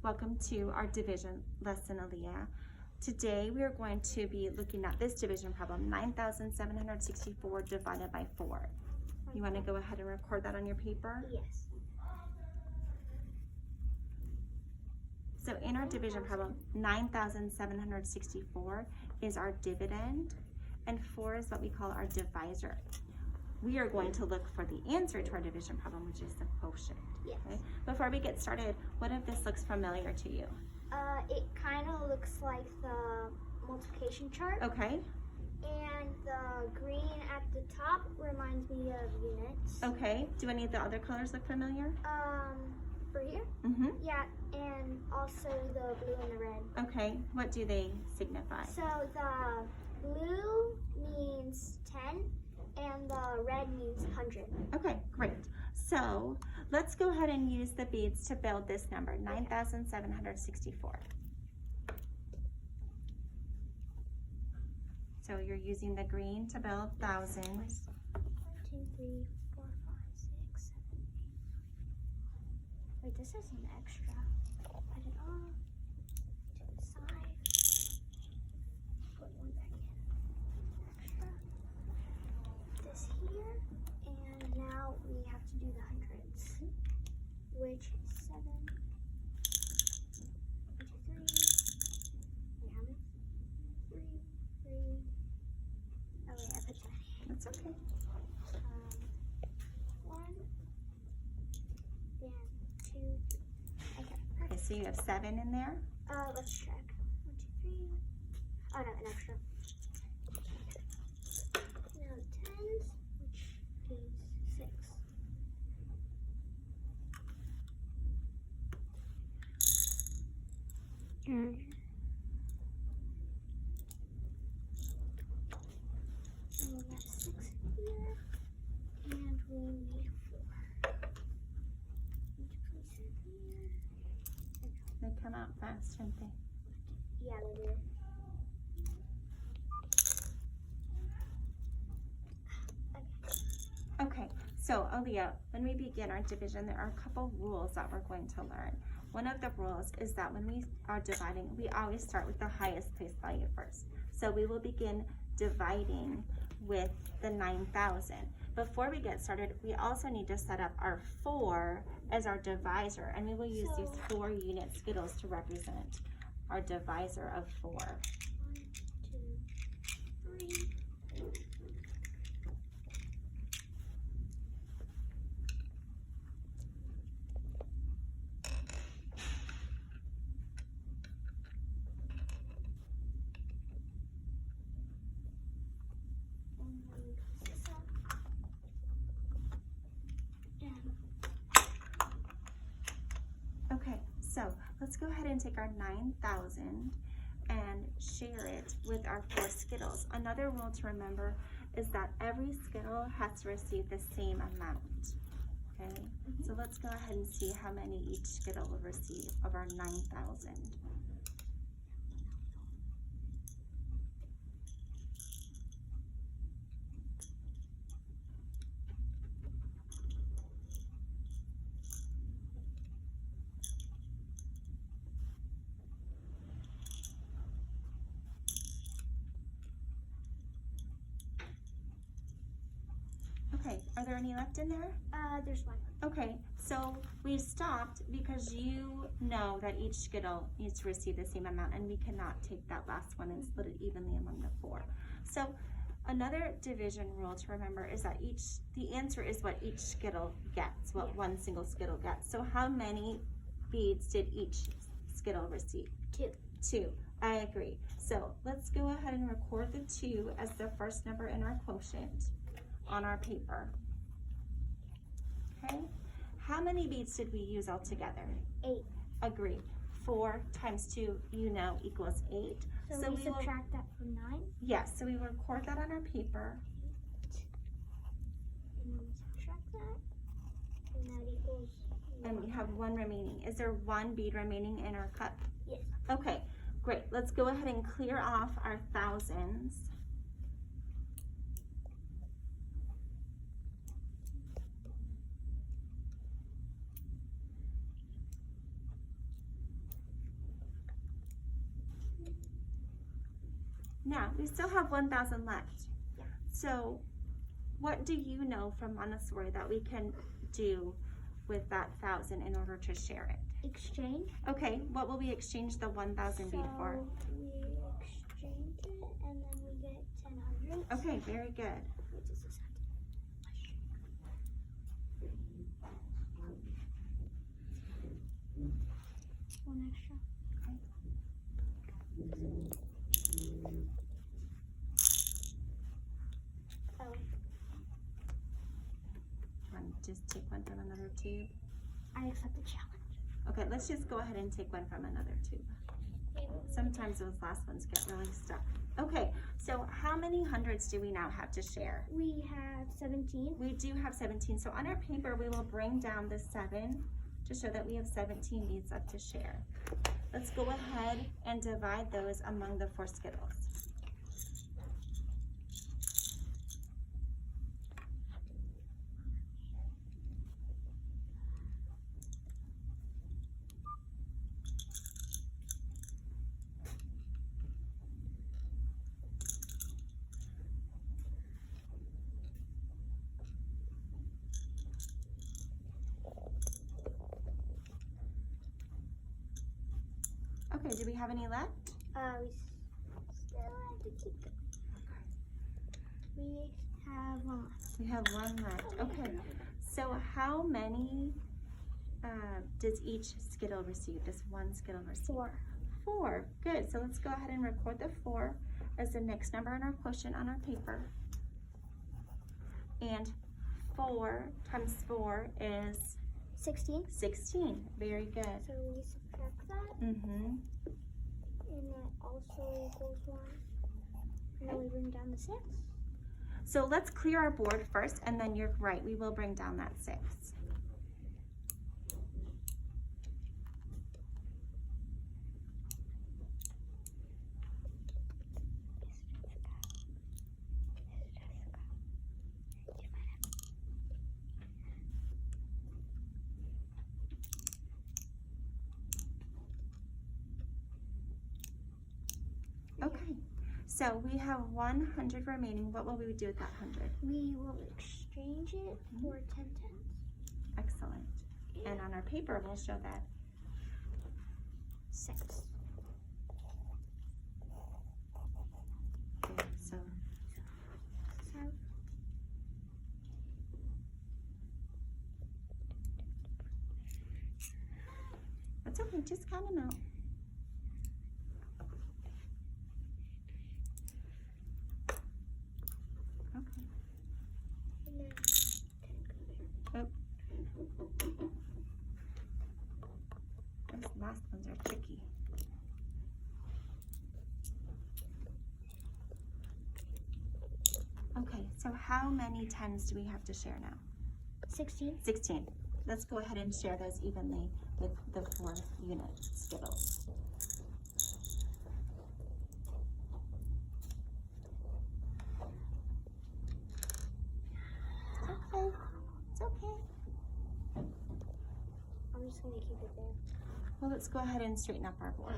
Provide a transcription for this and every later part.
Welcome to our division lesson, Aaliyah. Today we are going to be looking at this division problem, 9,764 divided by 4. You want to go ahead and record that on your paper? Yes. So in our division problem, 9,764 is our dividend, and 4 is what we call our divisor. We are going to look for the answer to our division problem, which is the quotient. Yes. Okay? Before we get started, what if this looks familiar to you? It kind of looks like the multiplication chart. Okay. And the green at the top reminds me of units. Okay. Do any of the other colors look familiar? For here? Mm-hmm. Yeah, and also the blue and the red. Okay. What do they signify? So the blue means 10 and the red means 100. Okay, great. So let's go ahead and use the beads to build this number, 9,764. So you're using the green to build thousands. 1, 2, 3, 4, 5, 6, 7, 8. Wait, this is an extra. Put it off to the side. Put one back in. Extra. This here. And now we have to do the hundreds. Which is 7. 1, 2, 3. Wait, how many? 3, 3. Oh wait, I put too many. That's okay. 1, then 2, 3. Okay, Okay, perfect. so you have 7 in there. Let's check. 1, 2, 3. Oh no, an extra. Now tens, which is 6. And we have 6 here, and we need 4. Need to place it here. They come out fast, don't they? Yeah, they do. Okay, so Aaliyah, when we begin our division, there are a couple rules that we're going to learn. One of the rules is that when we are dividing, we always start with the highest place value first. So we will begin dividing with the 9,000. Before we get started, we also need to set up our 4 as our divisor, and we will use these 4 unit skittles to represent our divisor of 4. 1, 2, 3. And then we close this up. And Okay, so let's go ahead and take our 9,000 and share it with our 4 skittles. Another rule to remember is that every skittle has to receive the same amount. Okay, so let's go ahead and see how many each skittle will receive of our 9,000. Okay, are there any left in there? there's 1. Okay, so we stopped because you know that each skittle needs to receive the same amount, and we cannot take that last one and split it evenly among the 4. So another division rule to remember is that the answer is what each skittle gets, what one single skittle gets. So how many beads did each skittle receive? 2. 2. I agree. So let's go ahead and record the 2 as the first number in our quotient on our paper. Okay. How many beads did we use altogether? 8. Agree. 4 times 2, you know, equals 8. So we subtract that from 9. Yes, so we will record that on our paper. And then we subtract that. And that equals 1. And we have 1 remaining. Is there 1 bead remaining in our cup? Yes. Okay, great. Let's go ahead and clear off our thousands. Now, we still have 1,000 left. Yeah. So, what do you know from Montessori that we can do with that 1,000 in order to share it? Exchange. Okay, what will we exchange the 1,000 be for? We exchange it and then we get 10 hundreds. Okay, very good. Which is this? One extra. Oh, Just take one from another tube. I accept the challenge. Okay, let's just go ahead and take one from another tube. Sometimes those last ones get really stuck. Okay, so how many hundreds do we now have to share? We have 17. We do have 17. So on our paper, we will bring down the 7 to show that we have 17 beads left to share. Let's go ahead and divide those among the 4 Skittles. Okay, do we have any left? We still have to keep going. We have one left. We have 1 left. Okay, so how many does each Skittle receive? Does 1 Skittle receive? 4. 4. Good. So let's go ahead and record the 4 as the next number in our quotient on our paper. And 4 times 4 is 16. 16. Very good. So we subtract that. Mm-hmm. And that also equals 1. And then we bring down the 6. So let's clear our board first, and then you're right, we will bring down that 6. Okay, so we have 100 remaining. What will we do with that 100? We will exchange it for 10 tenths. Excellent. And on our paper, we'll show that 6. Okay, so that's okay, just count them out. Okay. And then 10 Those last ones are tricky. Okay, so how many 10s do we have to share now? 16. 16. Let's go ahead and share those evenly with the 4 unit Skittles. It's okay. It's okay. I'm just going to keep it there. Well, let's go ahead and straighten up our board.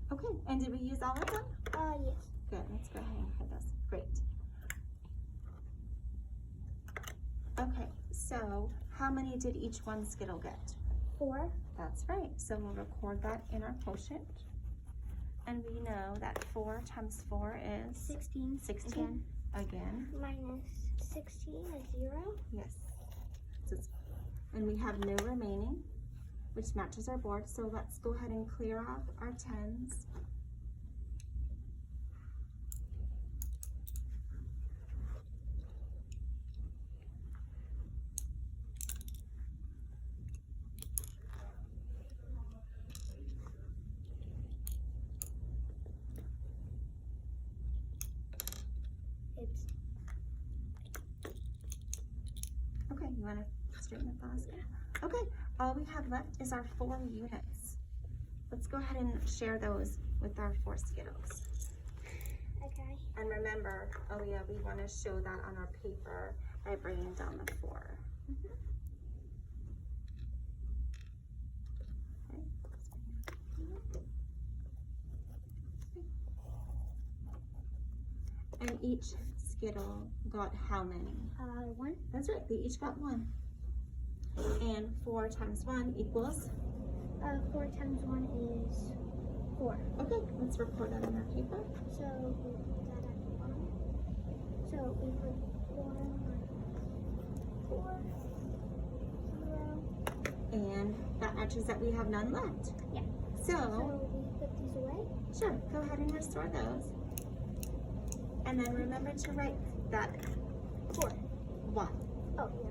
Okay, and did we use all of them? Yes. Good, let's go ahead and put those. Great. Okay, so how many did each one Skittle get? 4. That's right, so we'll record that in our quotient. And we know that 4 times 4 is 16. 16. Again. Minus 16 is 0. Yes. And we have no remaining, which matches our board. So let's go ahead and clear off our 10s. want to straighten up the last one? Okay, all we have left is our 4 units. Let's go ahead and share those with our 4 Skittles. Okay. And remember, Aaliyah, we want to show that on our paper by bringing down the 4. Mm-hmm. And each Skittle got how many? 1. That's right, they each got 1. And 4 times 1 equals? 4 times 1 is 4. Okay, let's record that on our paper. So we put that at the bottom. So we put 4, 0. And that matches that we have none left. Yeah. So So we put these away. sure, go ahead and restore those. And then remember to write that 4. 1. Oh, yeah.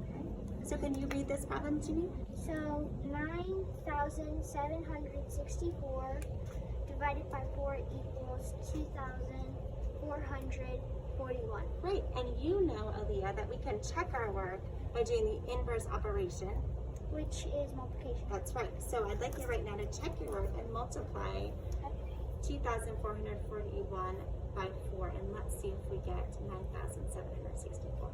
Okay. So can you read this problem to me? So 9,764 divided by 4 equals 2,441. Great, and you know, Aaliyah, that we can check our work by doing the inverse operation. Which is multiplication. That's right. So I'd like you right now to check your work and multiply 2,441 by 4, and let's see if we get 9,764.